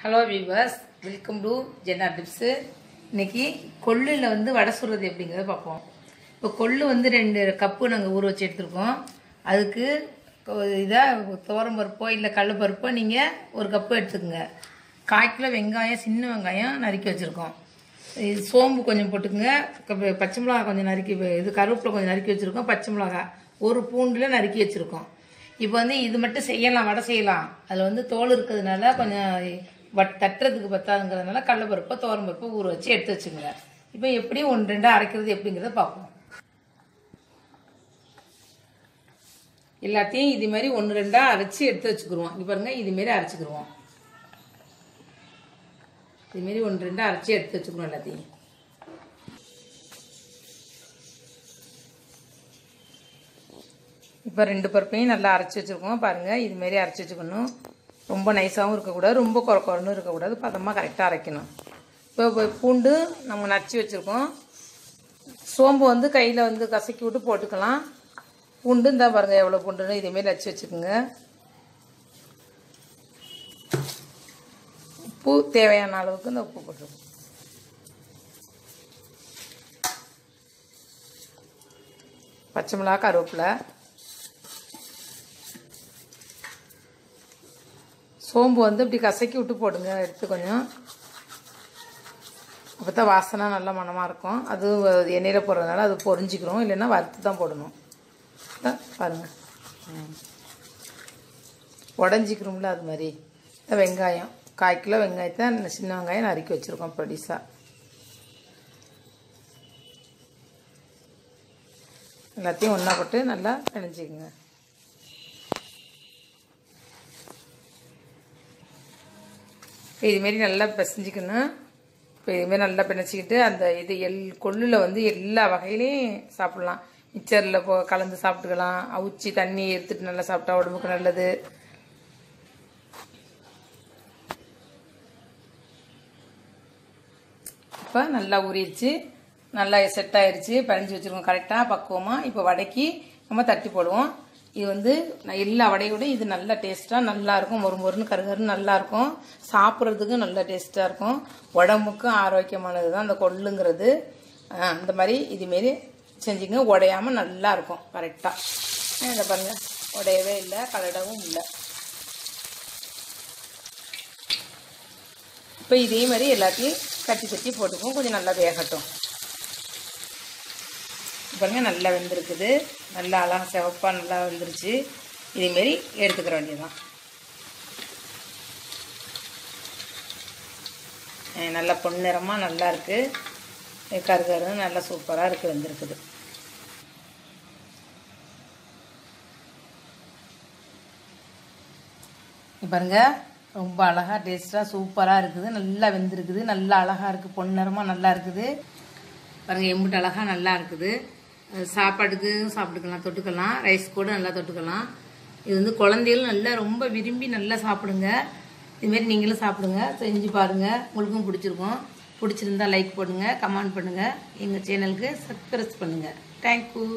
Hello viewers, welcome to Jenna tips. இன்றைக்கி கொள்ளில் வந்து வடை சுடுறது எப்படிங்கிறத பார்ப்போம். இப்போ கொள்ளு வந்து 2 கப்பு நாங்கள் ஊற வச்சு எடுத்துருக்கோம். அதுக்கு இதாக துவரம்பருப்போ இல்லை கடலைப்பருப்போ நீங்கள் 1 கப்பு எடுத்துக்கோங்க. 1/4 கிலோ வெங்காயம், சின்ன வெங்காயம் நறுக்கி வச்சுருக்கோம். இது சோம்பு கொஞ்சம் போட்டுக்குங்க. பச்சை மிளகா கொஞ்சம் நறுக்கி, இது கருவேப்பிலை கொஞ்சம் நறுக்கி வச்சுருக்கோம். பச்சை மிளகா 1 பூண்டில் நறுக்கி வச்சுருக்கோம். இப்போ வந்து இது மட்டும் செய்யலாம், வடை செய்யலாம். அதில் வந்து தோல் இருக்கிறதுனால கொஞ்சம் தட்டுறதுக்கு பத்தாதுங்கிறதுனால கடலைப்பருப்போ துவரம்பருப்போ ஊற வச்சு எடுத்து வச்சுக்கோங்க. இப்போ எப்படி 1-2 அரைக்கிறது எப்படிங்கிறத பார்ப்போம். எல்லாத்தையும் இது மாதிரி 1-2 அரைச்சி எடுத்து வச்சுக்கிடுவோம். இங்கே பாருங்கள், இதுமாரி அரைச்சிக்கிடுவோம். இதுமாரி 1-2 அரைச்சி எடுத்து வச்சுக்கணும் எல்லாத்தையும். இப்போ 2 பருப்பையும் நல்லா அரைச்சி வச்சுருக்கோம். பாருங்கள், இதுமாரி அரைச்சி வச்சுக்கணும். ரொம்ப நைஸாகவும் இருக்கக்கூடாது, ரொம்ப குறன்னு இருக்கக்கூடாது, பதமாக கரெக்டாக அரைக்கணும். இப்போ பூண்டு நம்ம நச்சு வச்சுருக்கோம். சோம்பு வந்து கையில் வந்து கசக்கி விட்டு போட்டுக்கலாம். பூண்டு இந்த பாருங்கள் எவ்வளோ பூண்டுன்னு இதேமாரி நச்சு வச்சுக்கோங்க. உப்பு தேவையான அளவுக்கு இந்த உப்பு போட்டுருக்கோம். பச்சை மிளகா, கருவேப்பிலை, சோம்பு வந்து இப்படி கசக்கி விட்டு போடுங்க. எடுத்து கொஞ்சம், அப்போ தான் வாசனை நல்ல மணமாக இருக்கும். அது எண்ணெயில் போடுறதுனால அது பொரிஞ்சிக்கிறோம், இல்லைன்னா வறுத்து தான் போடணும். பாருங்கள், உடஞ்சிக்கிறோம்ல அது மாதிரி. வெங்காயம் 1/4 கிலோ வெங்காயத்தை சின்ன வெங்காயம் நறுக்கி வச்சுருக்கோம் பொடிசாக. எல்லாத்தையும் ஒன்றா போட்டு நல்லா பிணைஞ்சிக்கோங்க. இதுமாரி நல்லா பிசைஞ்சிக்கணும். இப்போ இதுமாரி நல்லா பிணைச்சிக்கிட்டு அந்த கொள்ளில் வந்து எல்லா வகையிலையும் சாப்பிட்லாம். மிக்சரில் கலந்து சாப்பிட்டுக்கலாம். அவிச்சி தண்ணி எடுத்துகிட்டு நல்லா சாப்பிட்டா உடம்புக்கு நல்லது. இப்போ நல்லா ஊறிடுச்சு, நல்லா செட் ஆயிடுச்சு. பிணைஞ்சி வச்சுருக்கோம் கரெக்டாக பக்குவமாக. இப்போ வடைக்கு நம்ம தட்டி போடுவோம். இது வந்து எல்லா வடையோட இது நல்லா டேஸ்ட்டாக நல்லாயிருக்கும். மொறுன்னு கருகருன்னு நல்லாயிருக்கும். சாப்பிட்றதுக்கும் நல்லா டேஸ்ட்டாக இருக்கும். உடம்புக்கும் ஆரோக்கியமானது தான் அந்த கொள்ளுங்கிறது. அந்த மாதிரி இதுமாரி செஞ்சுங்க, உடையாமல் நல்லாயிருக்கும் கரெக்டாக. இதை பாருங்கள், உடையவே இல்லை, கலடவும் இல்லை. இப்போ இதே மாதிரி எல்லாத்தையும் தட்டி தட்டி போட்டுக்குவோம். கொஞ்சம் நல்லா வேகட்டும். பாருங்கள், நல்லா வெந்திருக்குது. நல்லா அழகாக சிவப்பாக நல்லா வெந்துருச்சு. இதேமாரி எடுத்துக்கிற வேண்டியதுதான். நல்லா பொன்னிறமாக நல்லா இருக்குது. கருகருன்னு நல்லா சூப்பராக இருக்குது, வெந்திருக்குது. பாருங்கள், ரொம்ப அழகாக டேஸ்ட்டாக சூப்பராக இருக்குது. நல்லா வெந்திருக்குது, நல்லா அழகாக இருக்குது, பொன்னிறமாக நல்லா இருக்குது. பாருங்கள், எம்பிட்டு அழகாக நல்லா இருக்குது. சாப்பாட்டுக்கு சாப்பிட்டுக்கலாம், தொட்டுக்கலாம். ரைஸ் கூட நல்லா தொட்டுக்கலாம். இது வந்து குழந்தைகளும் நல்லா ரொம்ப விரும்பி நல்லா சாப்பிடுங்க. இதுமாரி நீங்களும் சாப்பிடுங்க, செஞ்சு பாருங்கள். உங்களுக்கும் பிடிச்சிருக்கும். பிடிச்சிருந்தா லைக் பண்ணுங்கள், கமெண்ட் பண்ணுங்கள். எங்கள் சேனலுக்கு சப்ஸ்கிரைப் பண்ணுங்கள். தேங்க்யூ.